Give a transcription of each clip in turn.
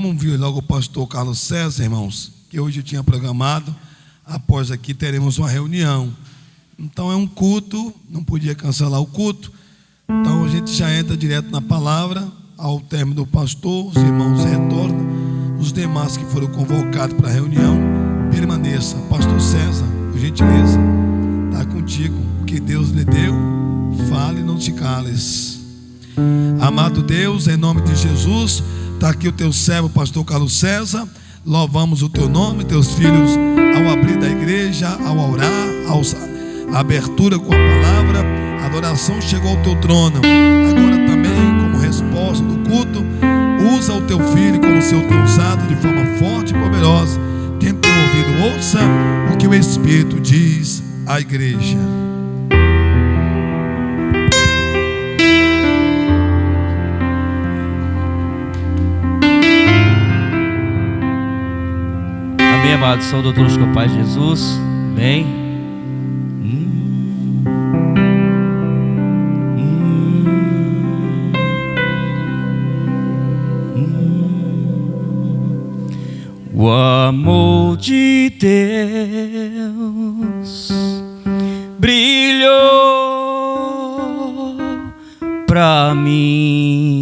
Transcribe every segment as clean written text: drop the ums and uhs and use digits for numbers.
Vamos ouvir logo o pastor Carlos César, irmãos, que hoje eu tinha programado. Após aqui teremos uma reunião. Então é um culto, não podia cancelar o culto. Então a gente já entra direto na palavra. Ao término do pastor, os irmãos retornam. Os demais que foram convocados para a reunião, permaneça. Pastor César, por gentileza, está contigo. O que Deus lhe deu, fale e não te cales. Amado Deus, em nome de Jesus, está aqui o teu servo, pastor Carlos César. Louvamos o teu nome, teus filhos, ao abrir da igreja, ao orar, a abertura com a palavra, a adoração chegou ao teu trono. Agora também, como resposta do culto, usa o teu filho como o Senhor tem usado, de forma forte e poderosa. Quem tem ouvido, ouça o que o Espírito diz à igreja. Amém, amados, saúde a todos com a paz de Jesus. Amém. O amor de Deus brilhou pra mim,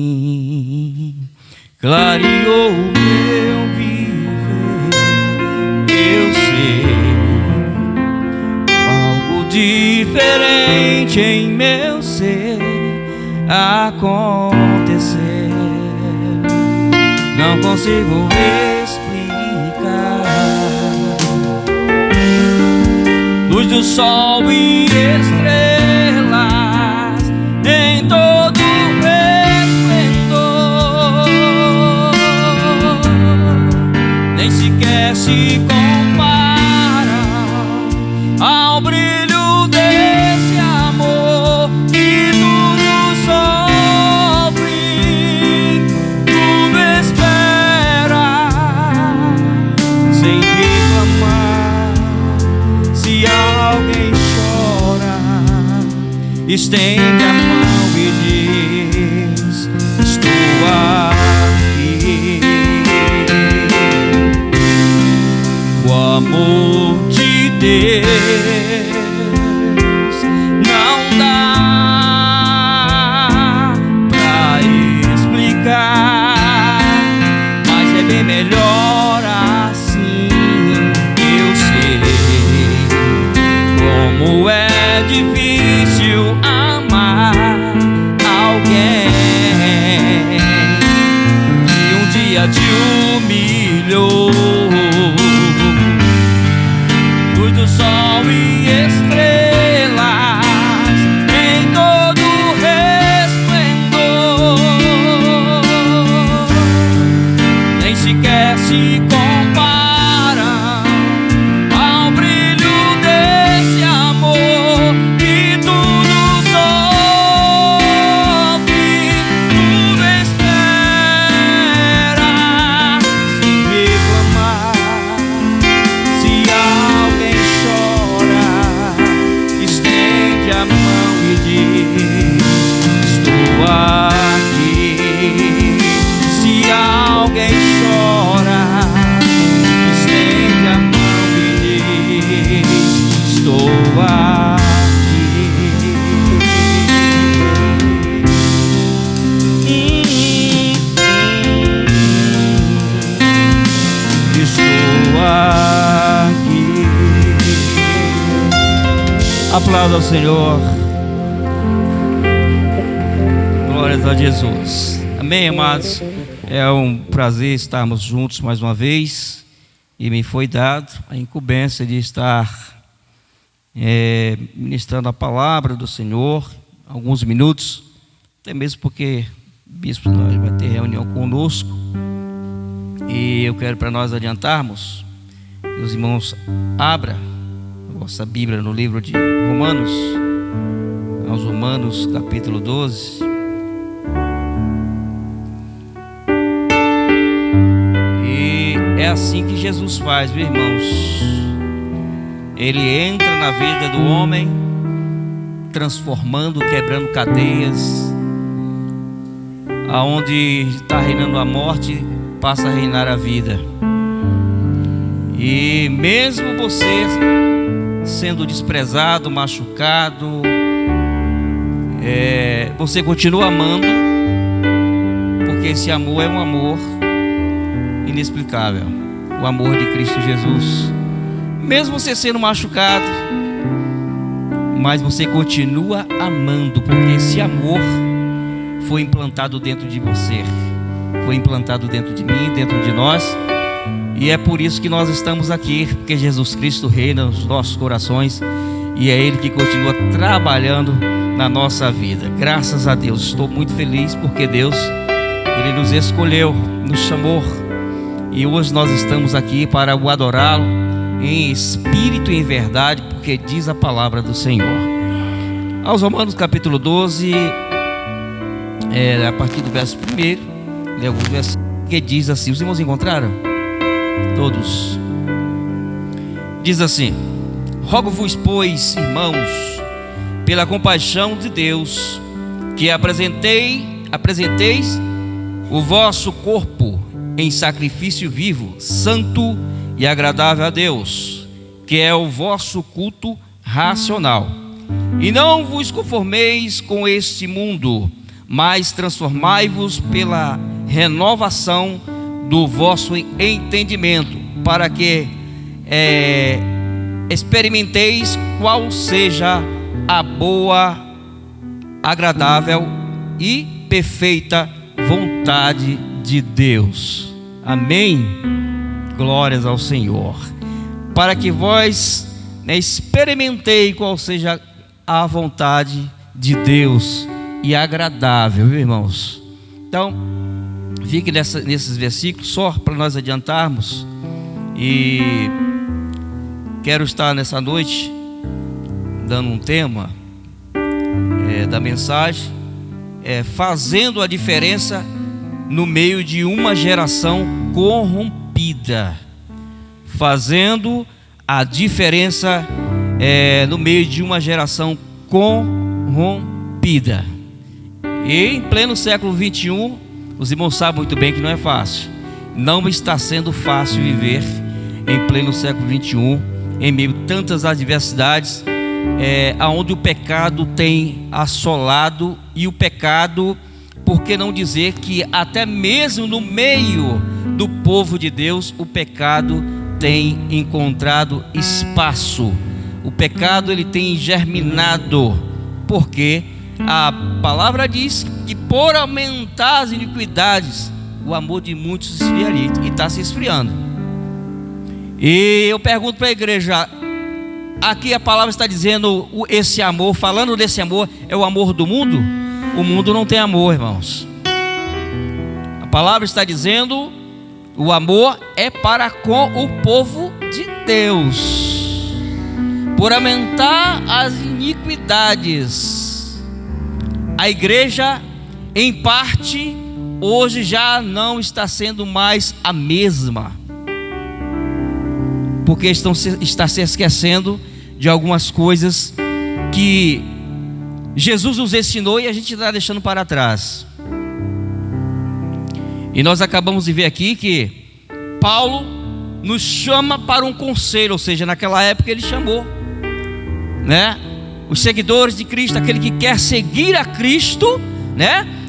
clareou o meu viver. Eu sei algo diferente em meu ser acontecer. Não consigo explicar. Luz do sol e estrelas em todo resplendor, nem sequer se comparam ao brilho desse amor que tudo sofre, tudo espera, sem reclamar. Se alguém chora, estende a mão e diz: estou aqui. O amor de Deus não dá pra explicar, mas é bem melhor assim. Eu sei como é difícil amar alguém que um dia te humilhou. Luz do sol e estrelas em todo resplendor, nem sequer se comparam ao brilho desse amor que tudo sofre, tudo espera, sem reclamar. Se alguém chora, estende a mão e diz: estou aqui. Se alguém chora, estende a mão e diz: estou aqui. Estou aqui. Aplauda ao Senhor. Glórias a Jesus. Amém, amados. É um prazer estarmos juntos mais uma vez. E me foi dado a incumbência de estar ministrando a palavra do Senhor alguns minutos, até mesmo porque o bispo vai ter reunião conosco. E eu quero, para nós adiantarmos, que os irmãos abram a vossa Bíblia no livro de Romanos, aos Romanos capítulo 12. E é assim que Jesus faz, meus irmãos. Ele entra na vida do homem, transformando, quebrando cadeias, aonde está reinando a morte, passa a reinar a vida. E mesmo você sendo desprezado, machucado, você continua amando, porque esse amor é um amor inexplicável, o amor de Cristo Jesus. Mesmo você sendo machucado, mas você continua amando, porque esse amor foi implantado dentro de você, foi implantado dentro de mim, dentro de nós. E é por isso que nós estamos aqui, porque Jesus Cristo reina nos nossos corações e é Ele que continua trabalhando na nossa vida. Graças a Deus, estou muito feliz porque Deus, Ele nos escolheu, nos chamou, e hoje nós estamos aqui para o adorá-lo em espírito e em verdade, porque diz a palavra do Senhor. Aos Romanos capítulo 12, a partir do verso 1, lê alguns versos que diz assim. Os irmãos encontraram? Todos. Diz assim: rogo-vos, pois, irmãos, pela compaixão de Deus, que apresenteis o vosso corpo em sacrifício vivo, santo e agradável a Deus, que é o vosso culto racional. E não vos conformeis com este mundo, mas transformai-vos pela renovação do vosso entendimento, para que experimenteis qual seja a boa, agradável e perfeita vontade de Deus. Amém? Glórias ao Senhor. Para que vós experimentei qual seja a vontade de Deus e agradável, viu, irmãos? Então, fique nesses versículos só para nós adiantarmos. E quero estar nessa noite dando um tema da mensagem, fazendo a diferença no meio de uma geração corrompida. Fazendo a diferença no meio de uma geração corrompida. E em pleno século 21, os irmãos sabem muito bem que não é fácil. Não está sendo fácil viver em pleno século 21, em meio a tantas adversidades, aonde o pecado tem assolado. E o pecado, por que não dizer que até mesmo no meio do povo de Deus, o pecado tem encontrado espaço. O pecado, ele tem germinado, porque a palavra diz que por aumentar as iniquidades, o amor de muitos esfriaria, e está se esfriando. E eu pergunto para a igreja, aqui a palavra está dizendo esse amor, falando desse amor, é o amor do mundo? O mundo não tem amor, irmãos. A palavra está dizendo, o amor é para com o povo de Deus. Por aumentar as iniquidades, a igreja, em parte, hoje já não está sendo mais a mesma, porque está se esquecendo de algumas coisas que Jesus nos ensinou e a gente está deixando para trás. E nós acabamos de ver aqui que Paulo nos chama para um conselho, ou seja, naquela época ele chamou, os seguidores de Cristo, aquele que quer seguir a Cristo,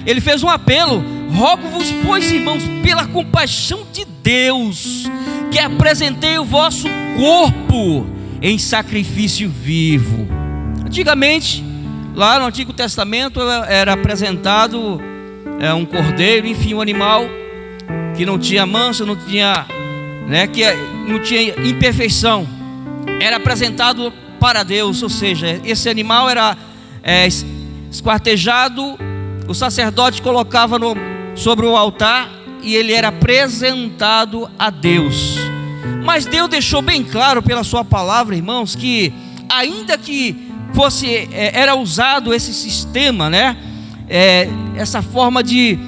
ele fez um apelo: rogo-vos, pois, irmãos, pela compaixão de Deus, que apresentei o vosso corpo em sacrifício vivo. Antigamente, lá no Antigo Testamento, era apresentado um cordeiro, enfim, um animal que não tinha mancha, não tinha, que não tinha imperfeição. Era apresentado para Deus, ou seja, esse animal era esquartejado, o sacerdote colocava sobre o altar e ele era apresentado a Deus. Mas Deus deixou bem claro pela sua palavra, irmãos, que ainda que era usado esse sistema, essa forma de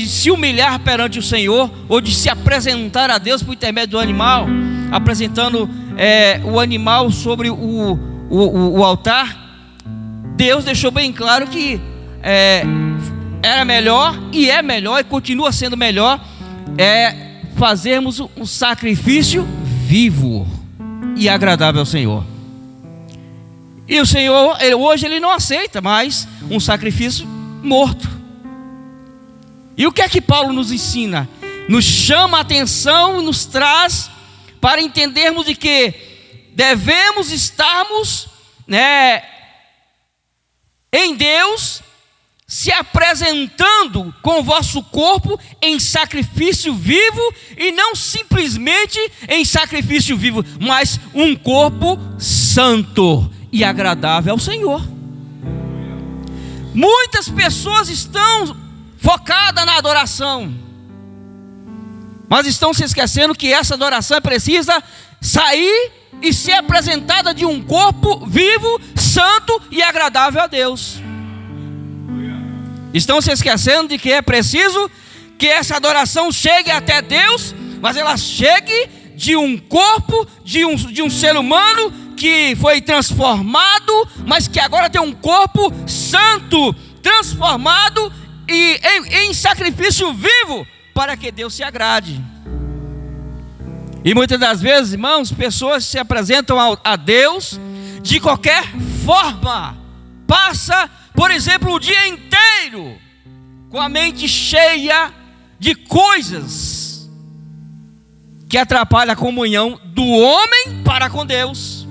se humilhar perante o Senhor, ou de se apresentar a Deus por intermédio do animal, apresentando o animal sobre o altar, Deus deixou bem claro que era melhor, e é melhor, e continua sendo melhor, é fazermos um sacrifício vivo e agradável ao Senhor. E o Senhor, hoje Ele não aceita mais um sacrifício morto. E o que é que Paulo nos ensina? Nos chama a atenção e nos traz para entendermos de que devemos estarmos, em Deus, se apresentando com o vosso corpo em sacrifício vivo, e não simplesmente em sacrifício vivo, mas um corpo santo e agradável ao Senhor. Muitas pessoas estão focadas na adoração, mas estão se esquecendo que essa adoração precisa sair e ser apresentada de um corpo vivo, santo e agradável a Deus. Estão se esquecendo de que é preciso que essa adoração chegue até Deus, mas ela chegue de um corpo, de um ser humano que foi transformado, mas que agora tem um corpo santo, transformado e em sacrifício vivo, para que Deus se agrade. E muitas das vezes, irmãos, pessoas se apresentam a Deus de qualquer forma. Passa, por exemplo, o dia inteiro com a mente cheia de coisas que atrapalham a comunhão do homem para com Deus.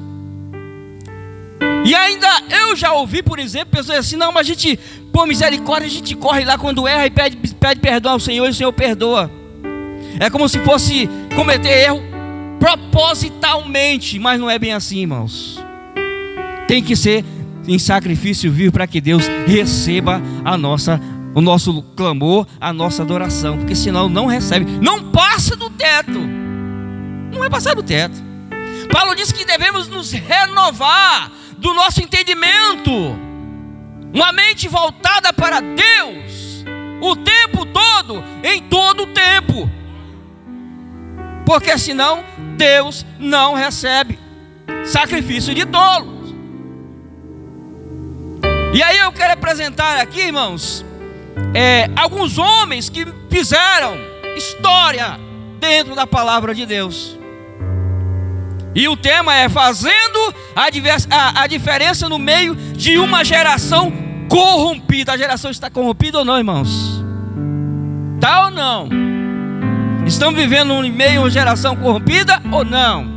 E ainda eu já ouvi, por exemplo, pessoas assim: não, mas a gente, por misericórdia, a gente corre lá quando erra e pede perdão ao Senhor, e o Senhor perdoa. É como se fosse cometer erro propositalmente, mas não é bem assim, irmãos. Tem que ser em sacrifício vivo para que Deus receba o nosso clamor, a nossa adoração, porque senão não recebe, não passa do teto, não vai passar do teto. Paulo diz que devemos nos renovar do nosso entendimento, uma mente voltada para Deus, o tempo todo, em todo o tempo, porque senão Deus não recebe sacrifício de tolos. E aí eu quero apresentar aqui, irmãos, alguns homens que fizeram história dentro da palavra de Deus. E o tema é fazendo a diferença no meio de uma geração corrompida. A geração está corrompida ou não, irmãos? Tá ou não? Estamos vivendo em meio a uma geração corrompida ou não?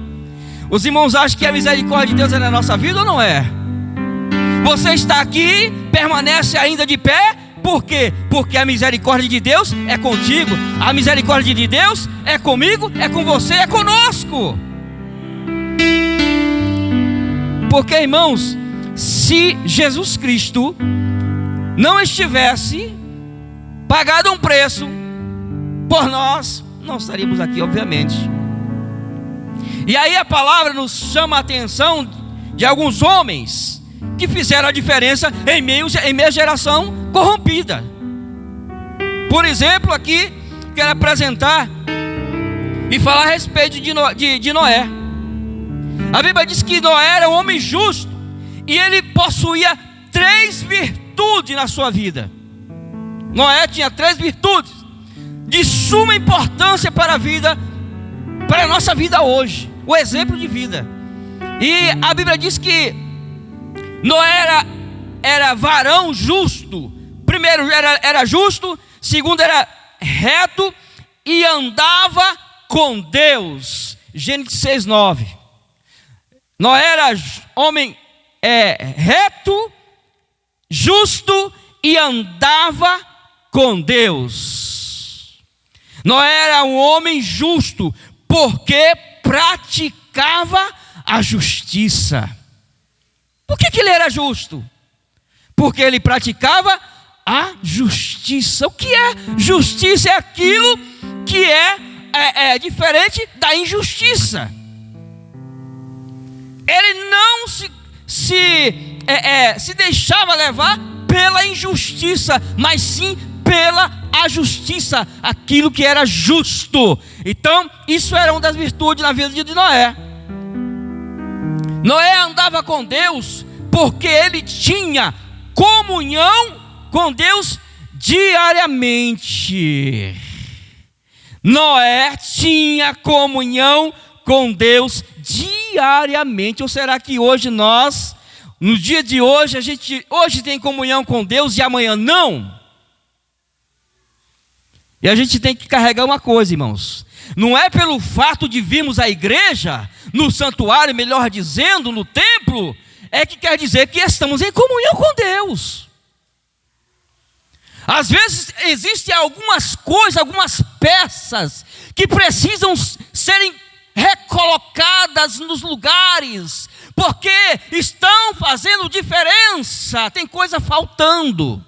Os irmãos acham que a misericórdia de Deus é na nossa vida ou não é? Você está aqui, permanece ainda de pé, por quê? Porque a misericórdia de Deus é contigo, a misericórdia de Deus é comigo, é com você, é conosco. Porque, irmãos, se Jesus Cristo não estivesse pagado um preço por nós, não estaríamos aqui, obviamente. E aí a palavra nos chama a atenção de alguns homens que fizeram a diferença em meio à geração corrompida. Por exemplo, aqui quero apresentar e falar a respeito de Noé. A Bíblia diz que Noé era um homem justo e ele possuía 3 virtudes na sua vida. Noé tinha 3 virtudes de suma importância para a nossa vida hoje, o exemplo de vida. E a Bíblia diz que Noé era varão justo. Primeiro era justo, segundo era reto e andava com Deus. Gênesis 6:9. Noé era homem reto, justo e andava com Deus. Noé era um homem justo porque praticava a justiça. Por que ele era justo? Porque ele praticava a justiça. O que é justiça? É aquilo que é diferente da injustiça. Ele não se deixava levar pela injustiça, mas sim pela a justiça, aquilo que era justo. Então, isso era uma das virtudes na vida de Noé. Noé andava com Deus porque ele tinha comunhão com Deus diariamente. Noé tinha comunhão com Deus diariamente. Ou será que hoje nós, no dia de hoje, a gente hoje tem comunhão com Deus e amanhã não? E a gente tem que carregar uma coisa, irmãos. Não é pelo fato de virmos à igreja, no santuário, melhor dizendo, no templo, é que quer dizer que estamos em comunhão com Deus. Às vezes existem algumas coisas, algumas peças que precisam serem recolocadas nos lugares, porque estão fazendo diferença, tem coisa faltando.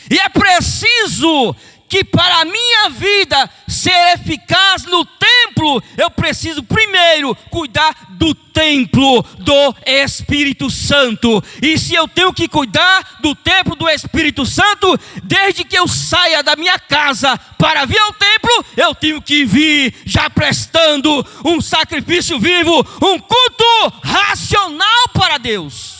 E é preciso que para a minha vida ser eficaz no templo, eu preciso primeiro cuidar do templo do Espírito Santo. E se eu tenho que cuidar do templo do Espírito Santo, desde que eu saia da minha casa para vir ao templo, eu tenho que vir já prestando um sacrifício vivo, um culto racional para Deus.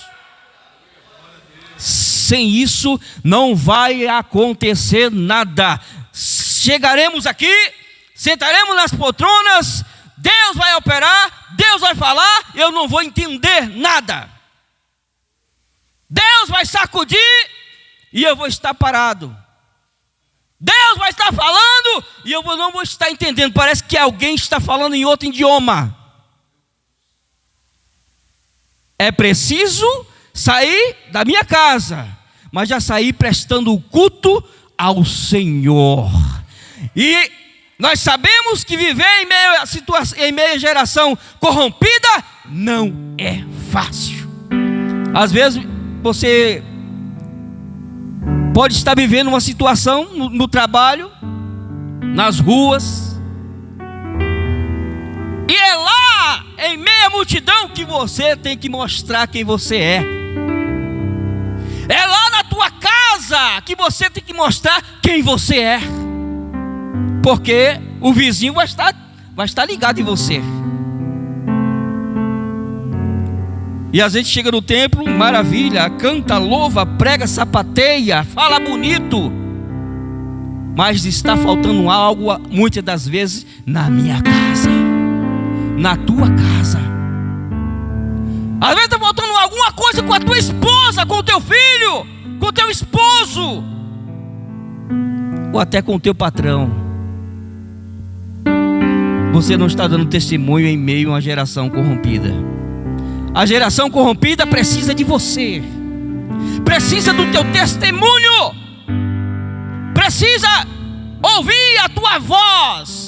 Sem isso não vai acontecer nada. Chegaremos aqui, sentaremos nas poltronas, Deus vai operar, Deus vai falar, eu não vou entender nada. Deus vai sacudir e eu vou estar parado. Deus vai estar falando e eu não vou estar entendendo. Parece que alguém está falando em outro idioma. É preciso sair da minha casa, mas já sair prestando o culto ao Senhor. E nós sabemos que viver em meio à geração corrompida não é fácil. Às vezes você pode estar vivendo uma situação no trabalho, nas ruas, e é lá em meio à multidão que você tem que mostrar quem você é. É lá na tua casa que você tem que mostrar quem você é, porque o vizinho vai estar ligado em você. E às vezes chega no templo, maravilha, canta, louva, prega, sapateia, fala bonito, mas está faltando algo muitas das vezes na minha casa, na tua casa. Às vezes está faltando alguma coisa com a tua esposa, com o teu filho, com o teu esposo, ou até com o teu patrão. Você não está dando testemunho em meio a uma geração corrompida. A geração corrompida precisa de você, precisa do teu testemunho, precisa ouvir a tua voz.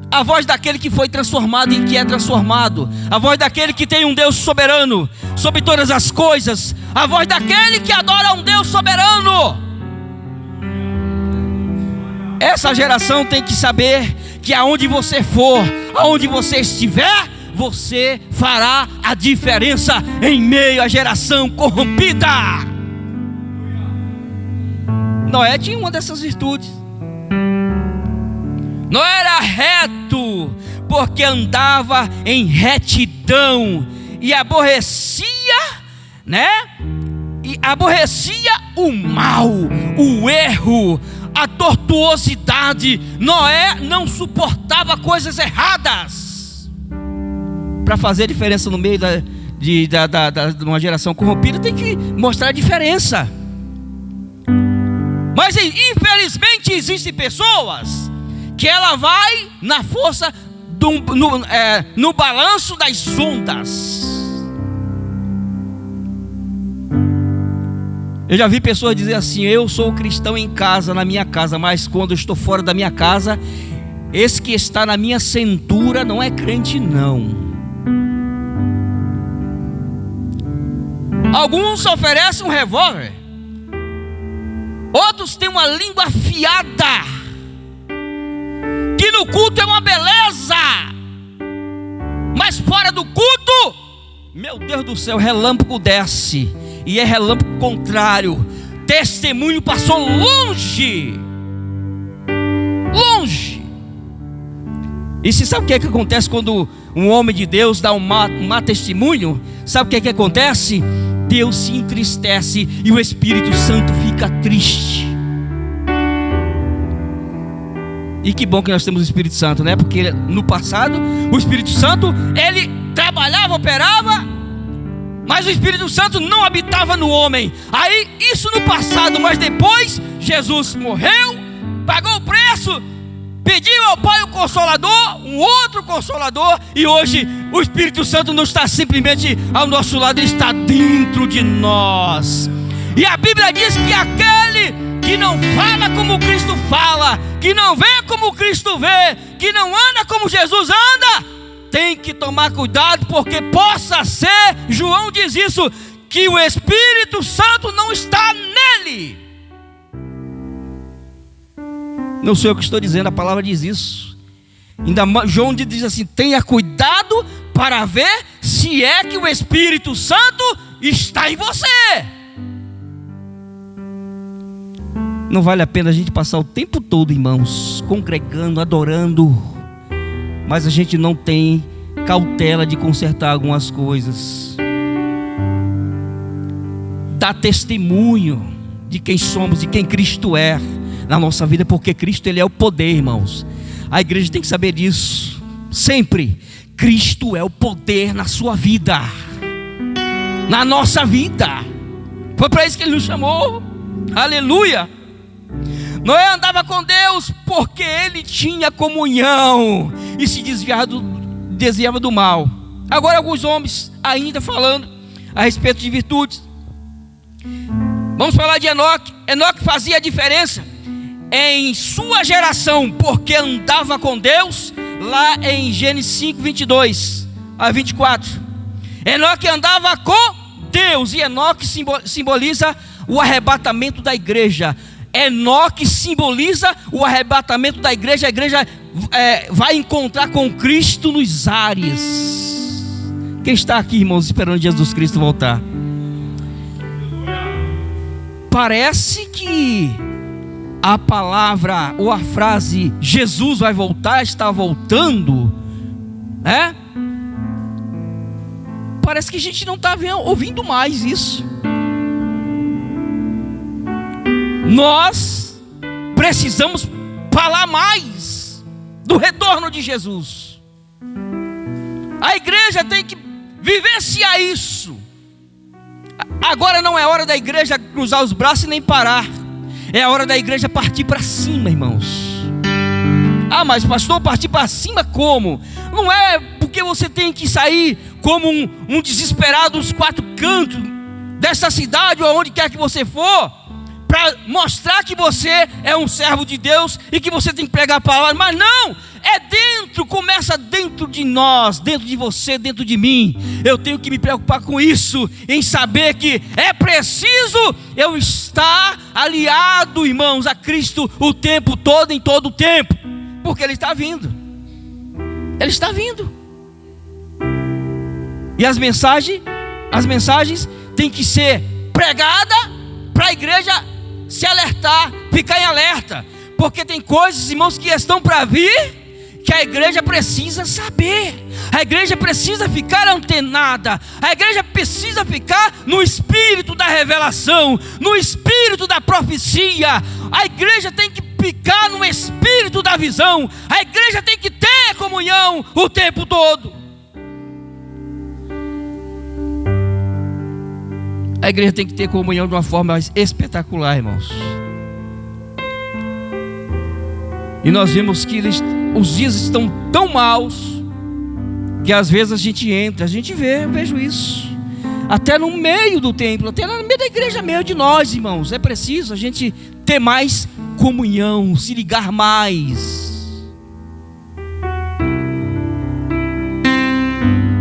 A voz daquele que foi transformado e que é transformado. A voz daquele que tem um Deus soberano sobre todas as coisas. A voz daquele que adora um Deus soberano. Essa geração tem que saber que aonde você for, aonde você estiver, você fará a diferença em meio à geração corrompida. Noé tinha uma dessas virtudes. Não era reto, porque andava em retidão e aborrecia, E aborrecia o mal, o erro, a tortuosidade. Noé não suportava coisas erradas. Para fazer diferença no meio de uma geração corrompida, tem que mostrar a diferença. Mas infelizmente existem pessoas que ela vai na força no balanço das ondas. Eu já vi pessoas dizer assim: eu sou cristão em casa, na minha casa, mas quando eu estou fora da minha casa, esse que está na minha cintura não é crente não. Alguns oferecem um revólver, outros têm uma língua afiada, que no culto é uma beleza, mas fora do culto, meu Deus do céu, relâmpago desce, e é relâmpago contrário. Testemunho passou longe. E você sabe o que é que acontece quando um homem de Deus dá um má testemunho? Sabe o que é que acontece? Deus se entristece e o Espírito Santo fica triste. E que bom que nós temos o Espírito Santo, né? Porque no passado, o Espírito Santo, ele trabalhava, operava, mas o Espírito Santo não habitava no homem. Aí, isso no passado, mas depois, Jesus morreu, pagou o preço, pediu ao Pai o Consolador, um outro Consolador, e hoje o Espírito Santo não está simplesmente ao nosso lado, ele está dentro de nós. E a Bíblia diz que aquele que não fala como Cristo fala, que não vê como Cristo vê, que não anda como Jesus anda, tem que tomar cuidado, porque possa ser, João diz isso, que o Espírito Santo não está nele. Não sou eu que estou dizendo, a palavra diz isso. Ainda João diz assim: tenha cuidado para ver se é que o Espírito Santo está em você. Não vale a pena a gente passar o tempo todo, irmãos, congregando, adorando, mas a gente não tem cautela de consertar algumas coisas, dar testemunho de quem somos, de quem Cristo é na nossa vida, porque Cristo, ele é o poder, irmãos. A igreja tem que saber disso sempre. Cristo é o poder na sua vida, na nossa vida. Foi para isso que ele nos chamou. Aleluia. Noé andava com Deus porque ele tinha comunhão e se desviava do mal. Agora alguns homens ainda falando a respeito de virtudes. Vamos falar de Enoque. Enoque fazia a diferença em sua geração porque andava com Deus, lá em Gênesis 5, 22 a 24. Enoque andava com Deus, e Enoque simboliza o arrebatamento da igreja. Enoque simboliza o arrebatamento da igreja. A igreja vai encontrar com Cristo nos ares. Quem está aqui, irmãos, esperando Jesus Cristo voltar? Parece que a palavra ou a frase Jesus vai voltar, está voltando, parece que a gente não está ouvindo mais isso. Nós precisamos falar mais do retorno de Jesus. A igreja tem que vivenciar isso. Agora não é hora da igreja cruzar os braços e nem parar. É a hora da igreja partir para cima, irmãos. Ah, mas pastor, partir para cima como? Não é porque você tem que sair como um desesperado dos quatro cantos dessa cidade ou onde quer que você for, para mostrar que você é um servo de Deus e que você tem que pregar a palavra. Mas não, é dentro, começa dentro de nós, dentro de você, dentro de mim. Eu tenho que me preocupar com isso, em saber que é preciso eu estar aliado, irmãos, a Cristo o tempo todo, em todo o tempo, porque Ele está vindo. Ele está vindo. E as mensagens têm que ser pregadas para a igreja se alertar, ficar em alerta, porque tem coisas, irmãos, que estão para vir, que a igreja precisa saber. A igreja precisa ficar antenada. A igreja precisa ficar no espírito da revelação, no espírito da profecia. A igreja tem que ficar no espírito da visão. A igreja tem que ter comunhão o tempo todo. A igreja tem que ter comunhão de uma forma espetacular, irmãos. E nós vemos que os dias estão tão maus, que às vezes a gente entra, a gente vê, eu vejo isso, até no meio do templo, até no meio da igreja, meio de nós, irmãos. É preciso a gente ter mais comunhão, se ligar mais,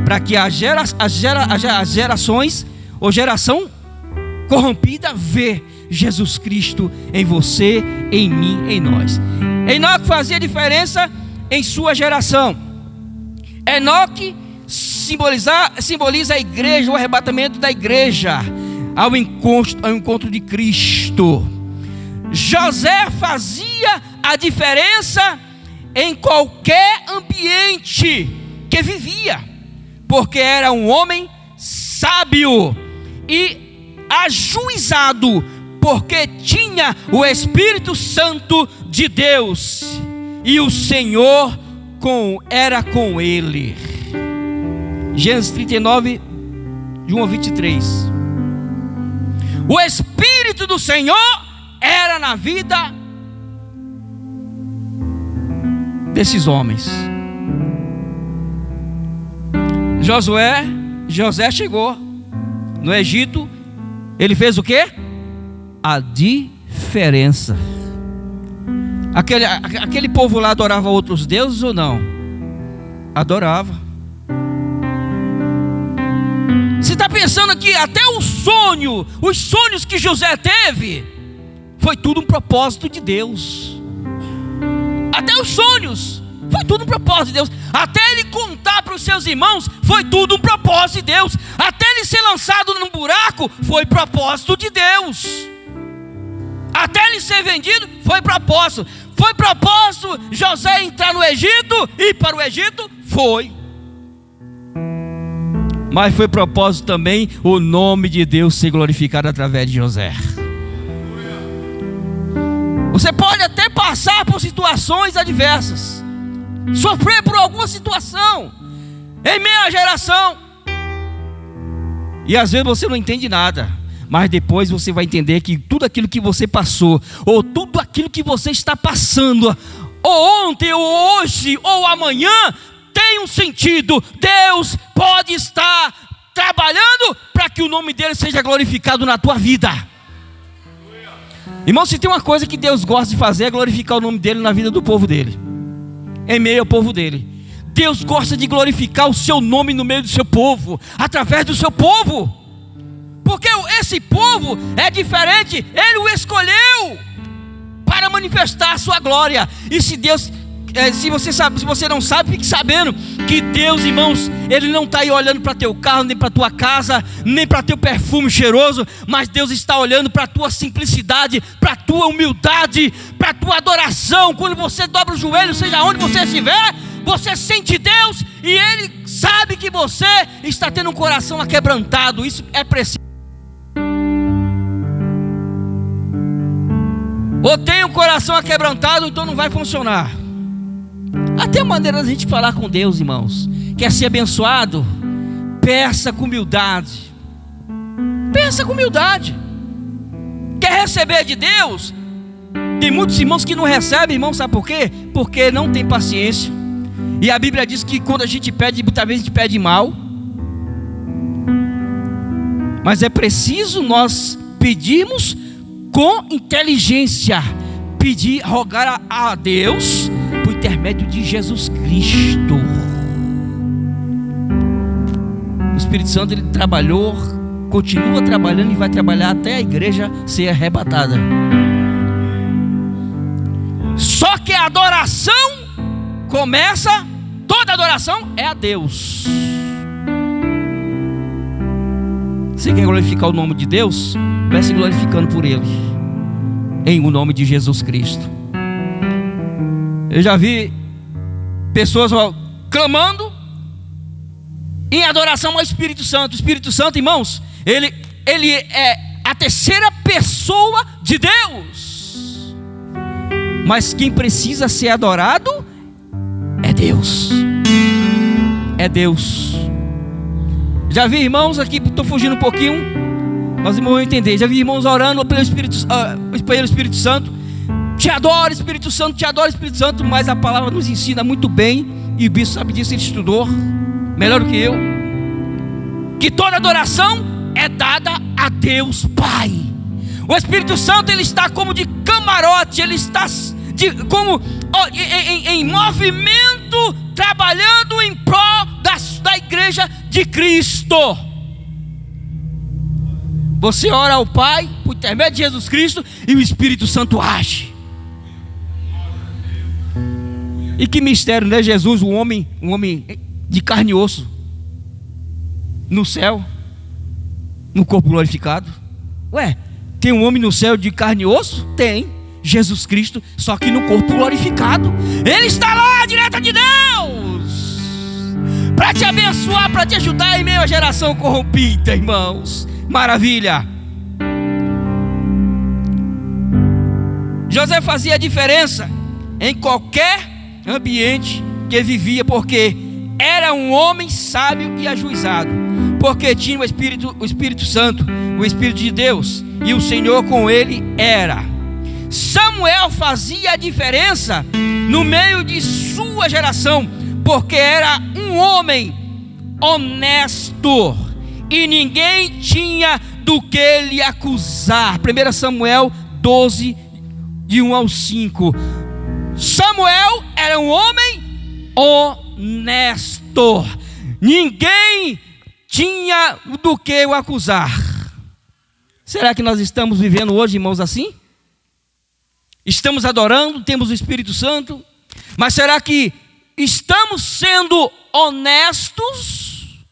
para que as gerações ou geração corrompida vê Jesus Cristo em você, em mim, em nós. Enoque fazia diferença em sua geração. Enoque simboliza a igreja, o arrebatamento da igreja ao encontro de Cristo. José fazia a diferença em qualquer ambiente que vivia, porque era um homem sábio e ajuizado, porque tinha o Espírito Santo de Deus. e o Senhor era com ele. Gênesis 39, de 1 a 23. O Espírito do Senhor era na vida desses homens. José chegou no Egito. Ele fez o quê? A diferença. Aquele povo lá adorava outros deuses ou não? Adorava. Você está pensando que até os sonhos que José teve, foi tudo um propósito de Deus. Até os sonhos, foi tudo um propósito de Deus. Até ele contar para os seus irmãos, foi tudo um propósito de Deus. Até ele ser lançado num buraco, foi propósito de Deus. Até ele ser vendido, foi propósito. Foi propósito José entrar no Egito, ir para o Egito, foi. Mas foi propósito também o nome de Deus ser glorificado através de José. Você pode até passar por situações adversas, sofrer por alguma situação em meia geração, e às vezes você não entende nada, mas depois você vai entender que tudo aquilo que você passou, ou tudo aquilo que você está passando, ou ontem, ou hoje, ou amanhã, tem um sentido. Deus pode estar trabalhando para que o nome dele seja glorificado na tua vida. Irmão, se tem uma coisa que Deus gosta de fazer, é glorificar o nome dele na vida do povo dele, em meio ao povo dele. Deus gosta de glorificar o seu nome no meio do seu povo, através do seu povo, porque esse povo é diferente. Ele o escolheu para manifestar a sua glória. E se você não sabe, fique sabendo que Deus, irmãos, Ele não está aí olhando para teu carro, nem para tua casa, nem para teu perfume cheiroso, mas Deus está olhando para a tua simplicidade, para a tua humildade, para a tua adoração. Quando você dobra o joelho, seja onde você estiver, você sente Deus, e Ele sabe que você está tendo um coração aquebrantado. Isso é preciso. Ou tem um coração aquebrantado, então não vai funcionar. Até a maneira da gente falar com Deus, irmãos. Quer ser abençoado? Peça com humildade. Peça com humildade. Quer receber de Deus? Tem muitos irmãos que não recebem, irmão, sabe por quê? Porque não tem paciência. E a Bíblia diz que quando a gente pede, muitas vezes a gente pede mal. Mas é preciso nós pedirmos com inteligência. Rogar a Deus por intermédio de Jesus Cristo. O Espírito Santo, ele trabalhou, continua trabalhando e vai trabalhar até a igreja ser arrebatada. Só que a adoração começa, toda adoração é a Deus. Você quer glorificar o nome de Deus? Comece glorificando por Ele, em o nome de Jesus Cristo. Eu já vi pessoas clamando em adoração ao Espírito Santo. O Espírito Santo, irmãos, ele é a terceira pessoa de Deus. Mas quem precisa ser adorado é Deus. É Deus. Já vi irmãos aqui, estou fugindo um pouquinho, mas irmãos vão entender. Já vi irmãos orando pelo Espírito Santo. Te adoro, Espírito Santo, te adoro, Espírito Santo. Mas a palavra nos ensina muito bem, e o bispo sabe disso, ele estudou melhor do que eu, que toda adoração é dada a Deus Pai. O Espírito Santo, ele está como de camarote, ele está em movimento, trabalhando em prol da igreja de Cristo. Você ora ao Pai por intermédio de Jesus Cristo, e o Espírito Santo age. E que mistério, né? Jesus, um homem de carne e osso, no céu, no corpo glorificado. Ué, tem um homem no céu de carne e osso? Tem, Jesus Cristo, só que no corpo glorificado. Ele está lá, direto de Deus, para te abençoar, para te ajudar em meio à geração corrompida, irmãos. Maravilha. José fazia a diferença em qualquer ambiente que vivia, porque era um homem sábio e ajuizado, porque tinha o Espírito Santo, o Espírito de Deus, e o Senhor com ele era. Samuel fazia a diferença no meio de sua geração, porque era um homem honesto e ninguém tinha do que lhe acusar. 1 Samuel 12, de 1 ao 5. Samuel era um homem honesto, ninguém tinha do que o acusar. Será que nós estamos vivendo hoje, irmãos, assim? Estamos adorando, temos o Espírito Santo, mas será que estamos sendo honestos?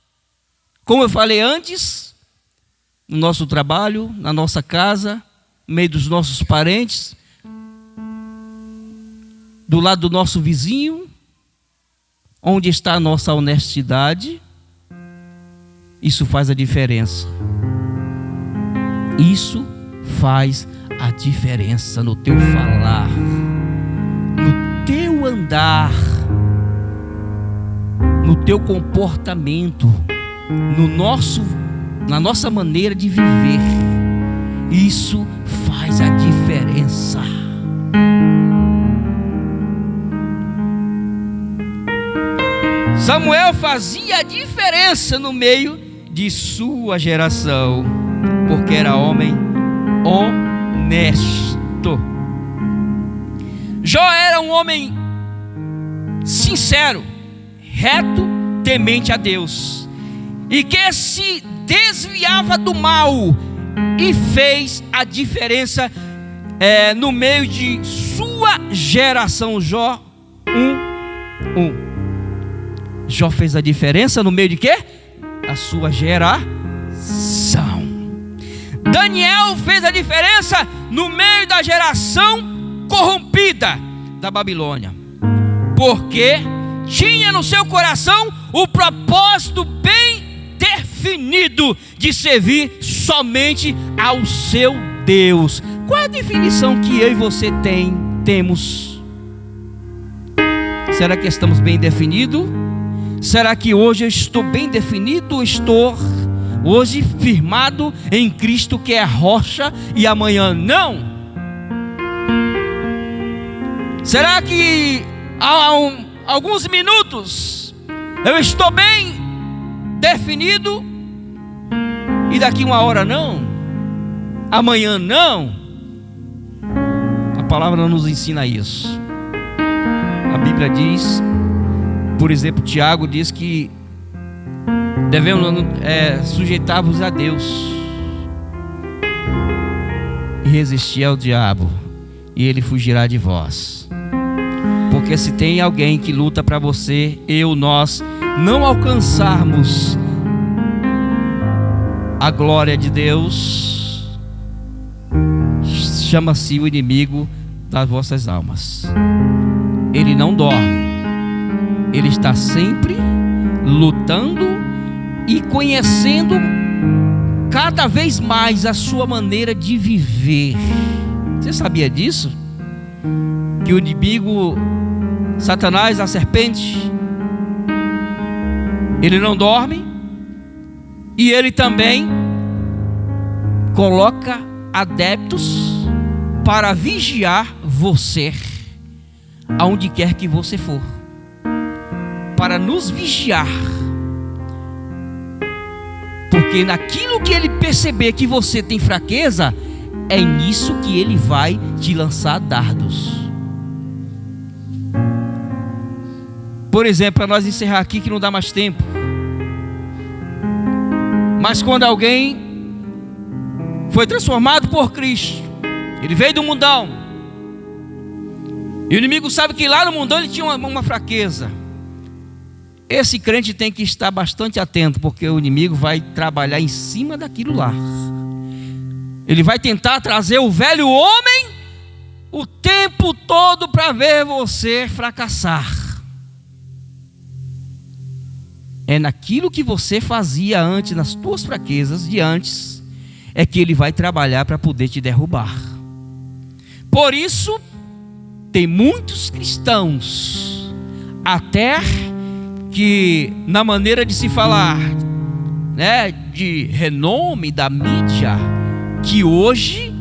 Como eu falei antes, no nosso trabalho, na nossa casa, no meio dos nossos parentes, do lado do nosso vizinho, onde está a nossa honestidade? Isso faz a diferença. Isso faz a diferença no teu falar, no teu andar, no teu comportamento, na nossa maneira de viver. Isso faz a diferença. Samuel fazia a diferença no meio de sua geração, porque era homem honesto. Jó era um homem sincero, reto, temente a Deus, e que se desviava do mal e fez a diferença no meio de sua geração. Jó 1:1. Jó fez a diferença no meio de quê? A sua geração. Daniel fez a diferença no meio da geração corrompida da Babilônia, porque tinha no seu coração o propósito bem definido de servir somente ao seu Deus. Qual é a definição que eu e você temos? Será que estamos bem definidos? Será que hoje eu estou bem definido? Estou hoje firmado em Cristo, que é a rocha, e amanhã não? Será que há alguns minutos eu estou bem definido e daqui uma hora não? Amanhã não? A palavra não nos ensina isso. A Bíblia diz, por exemplo, Tiago diz que devemos sujeitar-vos a Deus e resistir ao diabo, e ele fugirá de vós. Porque se tem alguém que luta para você, nós não alcançarmos a glória de Deus, chama-se o inimigo das vossas almas. Ele não dorme, ele está sempre lutando e conhecendo cada vez mais a sua maneira de viver. Você sabia disso? Que o inimigo, Satanás, a serpente, ele não dorme, e ele também coloca adeptos para vigiar você, aonde quer que você for, para nos vigiar. Porque naquilo que ele perceber que você tem fraqueza, é nisso que ele vai te lançar dardos. Por exemplo, para nós encerrar aqui, que não dá mais tempo, mas quando alguém foi transformado por Cristo, ele veio do mundão, e o inimigo sabe que lá no mundão ele tinha uma fraqueza. Esse crente tem que estar bastante atento, porque o inimigo vai trabalhar em cima daquilo lá. Ele vai tentar trazer o velho homem o tempo todo para ver você fracassar. É naquilo que você fazia antes, nas tuas fraquezas de antes, é que ele vai trabalhar para poder te derrubar. Por isso, tem muitos cristãos até que na maneira de se falar, né, de renome da mídia, que hoje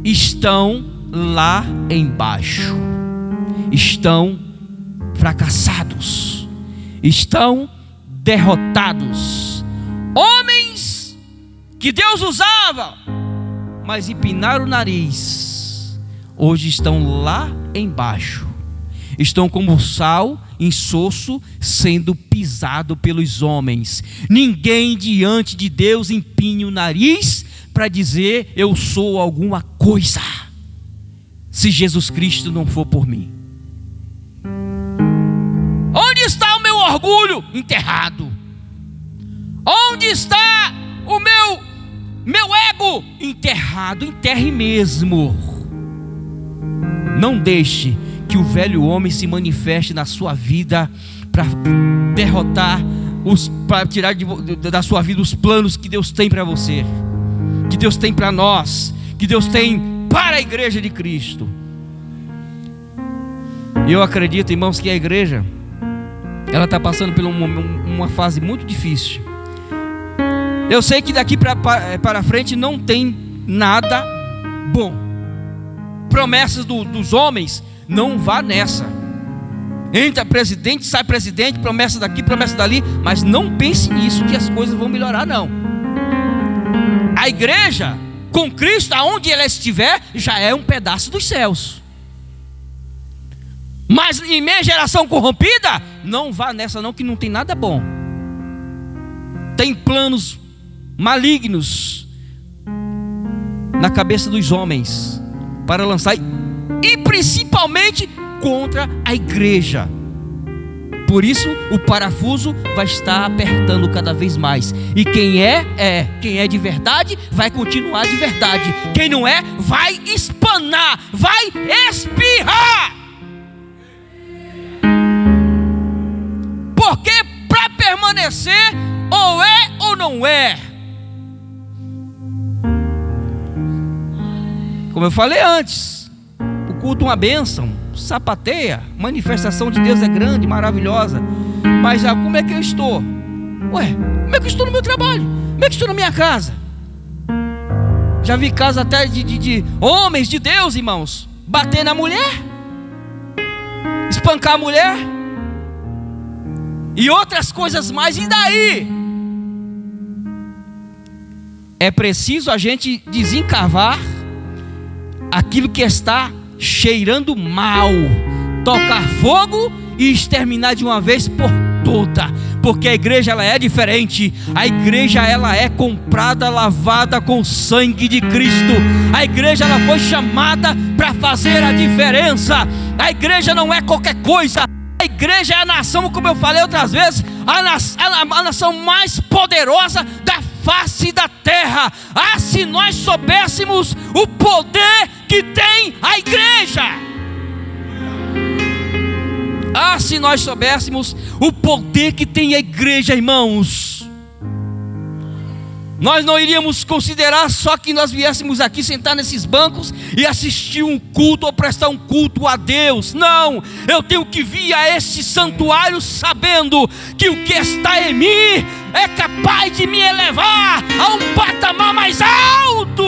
estão lá embaixo, estão fracassados, estão derrotados. Homens que Deus usava, mas empinaram o nariz, hoje estão lá embaixo, estão como sal insosso sendo pisado pelos homens. Ninguém diante de Deus empine o nariz para dizer eu sou alguma coisa, se Jesus Cristo não for por mim. Onde está o meu orgulho? Enterrado. Onde está o meu ego? Enterrado. Enterre mesmo. Não deixe que o velho homem se manifeste na sua vida para derrotar, para tirar da sua vida os planos que Deus tem para você, que Deus tem para nós, que Deus tem para a igreja de Cristo. Eu acredito, irmãos, que a igreja, ela está passando por uma fase muito difícil. Eu sei que daqui para frente não tem nada bom. Promessas dos homens, não vá nessa. Entra presidente, sai presidente, promessa daqui, promessa dali, mas não pense nisso que as coisas vão melhorar, não. A igreja com Cristo, aonde ela estiver, já é um pedaço dos céus. Mas em meia geração corrompida, não vá nessa não, que não tem nada bom. Tem planos malignos na cabeça dos homens para lançar, e principalmente contra a igreja. Por isso o parafuso vai estar apertando cada vez mais. E quem é de verdade vai continuar de verdade. Quem não é, vai espanar, vai espirrar. Porque para permanecer, ou é ou não é. Como eu falei antes, o culto é uma bênção, sapateia, manifestação de Deus é grande, maravilhosa. Mas como é que eu estou? Como é que eu estou no meu trabalho? Como é que eu estou na minha casa? Já vi casa até de homens de Deus, irmãos, bater na mulher, espancar a mulher e outras coisas mais. E daí? É preciso a gente desencavar aquilo que está cheirando mal, tocar fogo e exterminar de uma vez por toda. Porque a igreja, ela é diferente. A igreja, ela é comprada, lavada com o sangue de Cristo. A igreja, ela foi chamada para fazer a diferença. A igreja não é qualquer coisa. A igreja é a nação, como eu falei outras vezes, a nação mais poderosa da face da terra. Se nós soubéssemos o poder que tem a igreja. Se nós soubéssemos o poder que tem a igreja, irmãos, nós não iríamos considerar só que nós viéssemos aqui sentar nesses bancos e assistir um culto ou prestar um culto a Deus. Não, eu tenho que vir a este santuário sabendo que o que está em mim é capaz de me elevar a um patamar mais alto.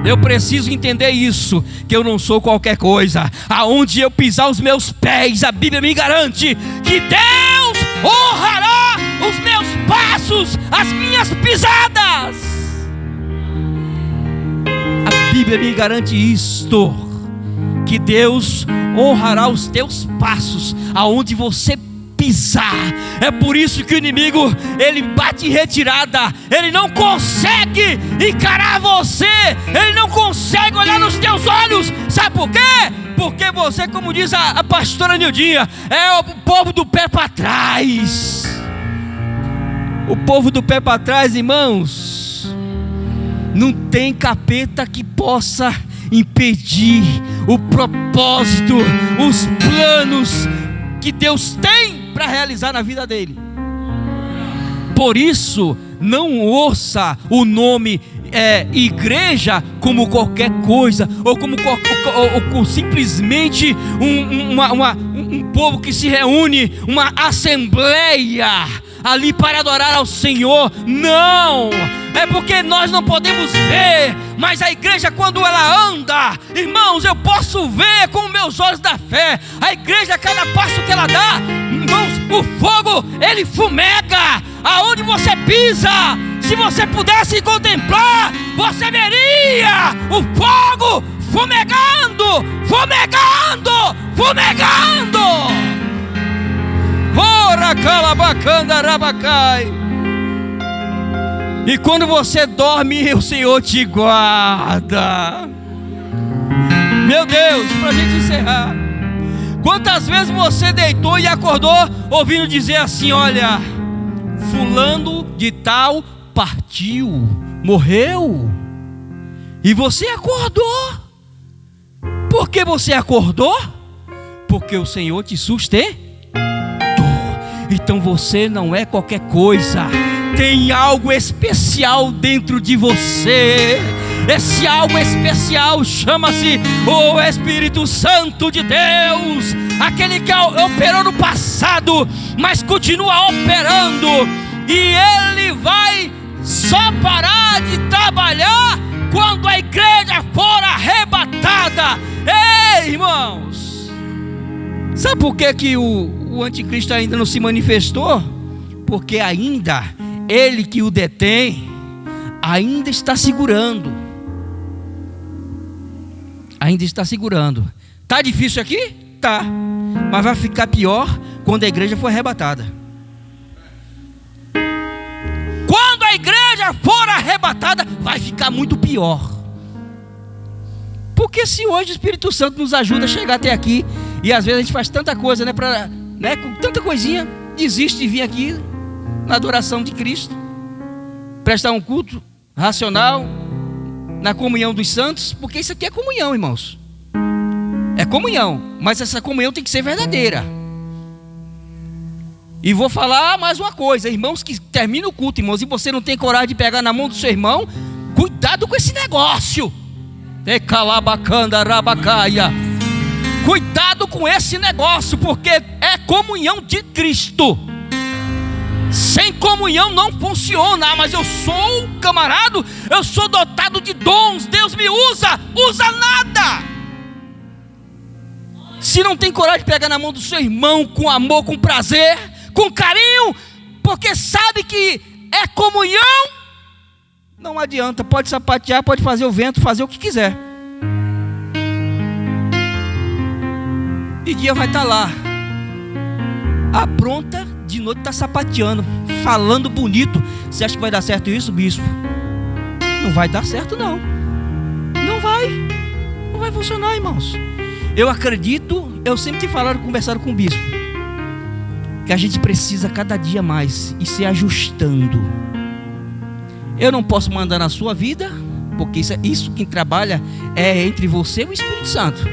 Eu preciso entender isso, que eu não sou qualquer coisa. Aonde eu pisar os meus pés, a Bíblia me garante que Deus honrará os meus passos, as minhas pisadas. A Bíblia me garante isto, que Deus honrará os teus passos, aonde você pisar. É por isso que o inimigo, ele bate em retirada. Ele não consegue encarar você, ele não consegue olhar nos teus olhos. Sabe por quê? Porque você, como diz a pastora Nildinha, é o povo do pé para trás. O povo do pé para trás, irmãos, não tem capeta que possa impedir o propósito, os planos que Deus tem para realizar na vida dele. Por isso, não ouça o nome igreja como qualquer coisa, ou como simplesmente um povo que se reúne, uma assembleia ali para adorar ao Senhor. Não, é porque nós não podemos ver, mas a igreja, quando ela anda, irmãos, eu posso ver com meus olhos da fé. A igreja, cada passo que ela dá, irmãos, o fogo, ele fumega aonde você pisa. Se você pudesse contemplar, você veria o fogo fumegando, fumegando, fumegando. Ora calabacanda rabacai. E quando você dorme, o Senhor te guarda. Meu Deus, para a gente encerrar, quantas vezes você deitou e acordou ouvindo dizer assim: olha, fulano de tal partiu, morreu, e você acordou. Por que você acordou? Porque o Senhor te sustentou. Então você não é qualquer coisa, tem algo especial dentro de você. Esse algo especial chama-se o Espírito Santo de Deus, aquele que operou no passado, mas continua operando, e ele vai só parar de trabalhar quando a igreja for arrebatada. Ei, irmãos, sabe por que o anticristo ainda não se manifestou? Porque ainda ele que o detém ainda está segurando. Ainda está segurando. Tá difícil aqui? Tá. Mas vai ficar pior quando a igreja for arrebatada. Quando a igreja for arrebatada, vai ficar muito pior. Porque se hoje o Espírito Santo nos ajuda a chegar até aqui, e às vezes a gente faz tanta coisa, com tanta coisinha, desiste de vir aqui na adoração de Cristo, prestar um culto racional, na comunhão dos santos, porque isso aqui é comunhão, irmãos. É comunhão, mas essa comunhão tem que ser verdadeira. E vou falar mais uma coisa, irmãos, que termina o culto, irmãos, e você não tem coragem de pegar na mão do seu irmão, cuidado com esse negócio. Cuidado com esse negócio, porque é comunhão de Cristo. Sem comunhão não funciona. Mas eu sou um camarada, eu sou dotado de dons, Deus me usa nada. Se não tem coragem de pegar na mão do seu irmão com amor, com prazer, com carinho, porque sabe que é comunhão, não adianta, pode sapatear, pode fazer o vento, fazer o que quiser. De dia vai estar lá, apronta, de noite está sapateando, falando bonito. Você acha que vai dar certo isso, bispo? Não vai dar certo, não. Não vai funcionar, irmãos. Eu acredito, eu sempre tenho conversado com o bispo, que a gente precisa cada dia mais ir se ajustando. Eu não posso mandar na sua vida, porque isso quem trabalha é entre você e o Espírito Santo.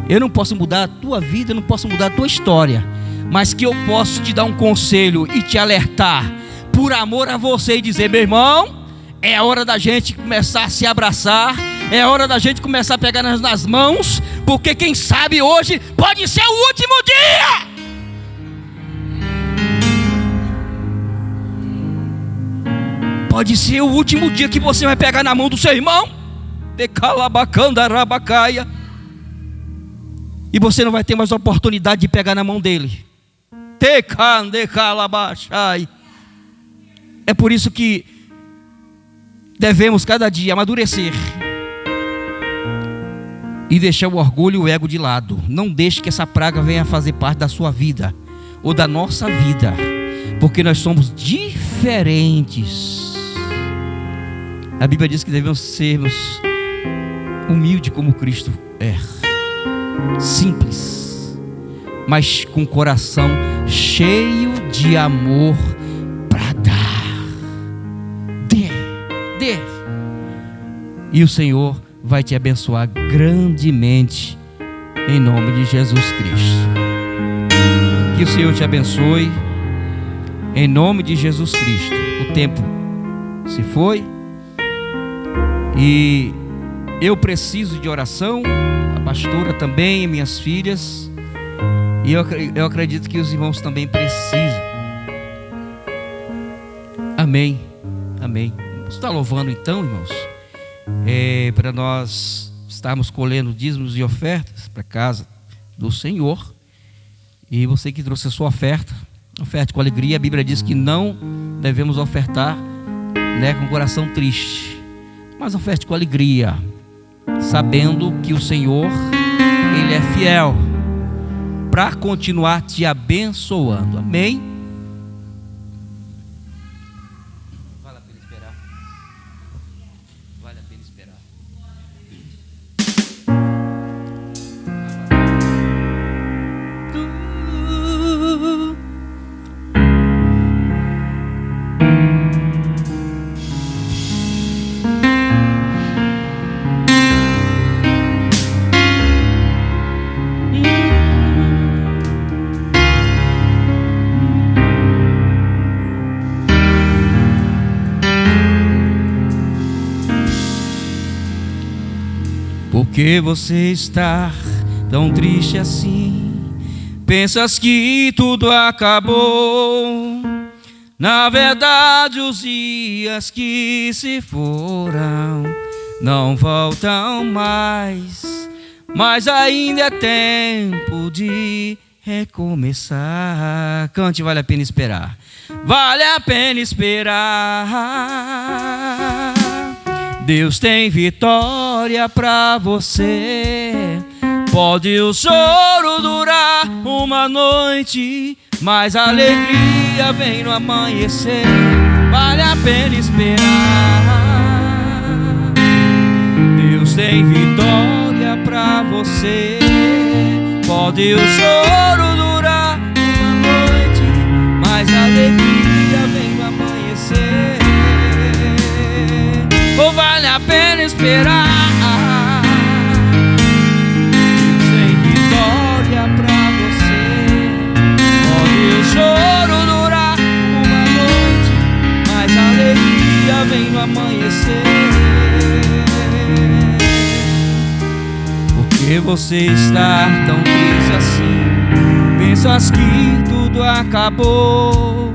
Eu não posso mudar a tua vida, eu não posso mudar a tua história, mas que eu posso te dar um conselho e te alertar, por amor a você, e dizer: meu irmão, é hora da gente começar a se abraçar, é hora da gente começar a pegar nas mãos, porque quem sabe hoje pode ser o último dia. Pode ser o último dia que você vai pegar na mão do seu irmão, de calabacanda rabacaia, e você não vai ter mais oportunidade de pegar na mão dele. É por isso que devemos cada dia amadurecer e deixar o orgulho e o ego de lado. Não deixe que essa praga venha fazer parte da sua vida ou da nossa vida, porque nós somos diferentes. A Bíblia diz que devemos sermos humildes como Cristo é, simples, mas com coração cheio de amor para dar. Dê. E o Senhor vai te abençoar grandemente, em nome de Jesus Cristo. Que o Senhor te abençoe, em nome de Jesus Cristo. O tempo se foi, E eu preciso de oração, a pastora também, minhas filhas, e eu acredito que os irmãos também precisam. Amém, amém. Você está louvando então, irmãos? Para nós estarmos colhendo dízimos e ofertas para a casa do Senhor. E você que trouxe a sua oferta, oferte com alegria. A Bíblia diz que não devemos ofertar, né, com o coração triste, mas oferte com alegria, sabendo que o Senhor, Ele é fiel para continuar te abençoando. Amém? Vale a pena esperar. Vale a pena esperar. Por que você está tão triste assim? Pensas que tudo acabou. Na verdade, os dias que se foram não voltam mais, mas ainda é tempo de recomeçar. Cante, vale a pena esperar. Vale a pena esperar. Deus tem vitória pra você. Pode o choro durar uma noite, mas a alegria vem no amanhecer. Vale a pena esperar. Deus tem vitória pra você. Pode o choro durar uma noite, mas a alegria vem no amanhecer. Ou vale a pena esperar. Deus tem vitória pra você. Pode o choro durar uma noite, mas a alegria vem no amanhecer. Por que você está tão triste assim? Pensas que tudo acabou.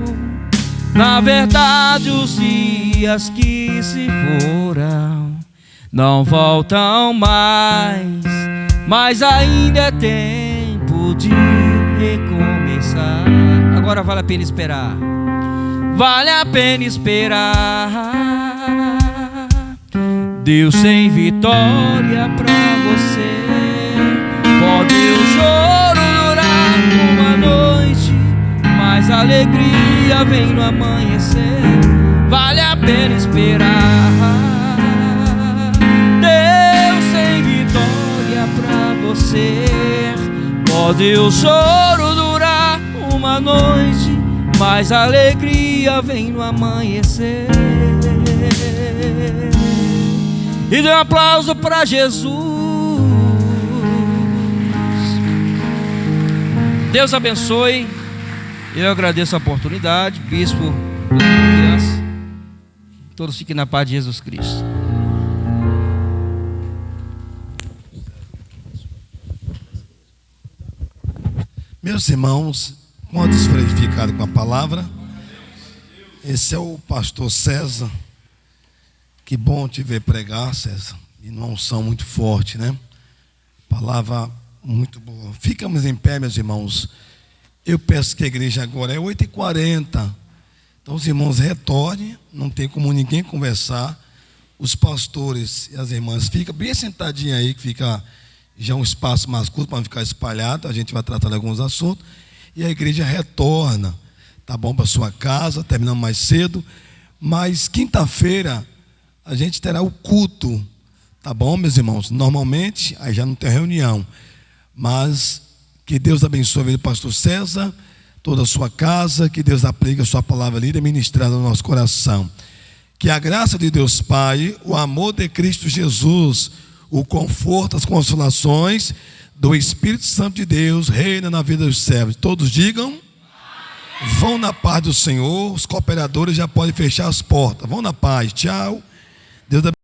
Na verdade, os dias que se foram não voltam mais, mas ainda é tempo de recomeçar. Agora vale a pena esperar. Vale a pena esperar. Deus tem vitória pra você. Pode o choro durar uma noite, mas a alegria vem no amanhecer. Vale a pena esperar. Deus tem vitória pra você. Pode o choro durar uma noite, mas a alegria vem no amanhecer. E dê um aplauso para Jesus. Deus abençoe. Eu agradeço a oportunidade, bispo, pela confiança. Todos fiquem na paz de Jesus Cristo. Meus irmãos, quantos foram edificados com a palavra? Esse é o pastor César. Que bom te ver pregar, César. E numa unção muito forte, né? Palavra muito boa. Ficamos em pé, meus irmãos. Eu peço que a igreja agora é 8h40. Então os irmãos retornem. Não tem como ninguém conversar. Os pastores e as irmãs ficam bem sentadinhos aí, que fica já um espaço mais curto para não ficar espalhado. A gente vai tratar de alguns assuntos. E a igreja retorna. Tá bom, para sua casa, terminamos mais cedo. Mas quinta-feira a gente terá o culto. Tá bom, meus irmãos? Normalmente, aí já não tem reunião. Mas que Deus abençoe o pastor César, toda a sua casa, que Deus aplique a sua palavra ali, ministrada no nosso coração. Que a graça de Deus Pai, o amor de Cristo Jesus, o conforto, as consolações do Espírito Santo de Deus reina na vida dos servos. Todos digam: vão na paz do Senhor. Os cooperadores já podem fechar as portas. Vão na paz. Tchau. Deus abençoe.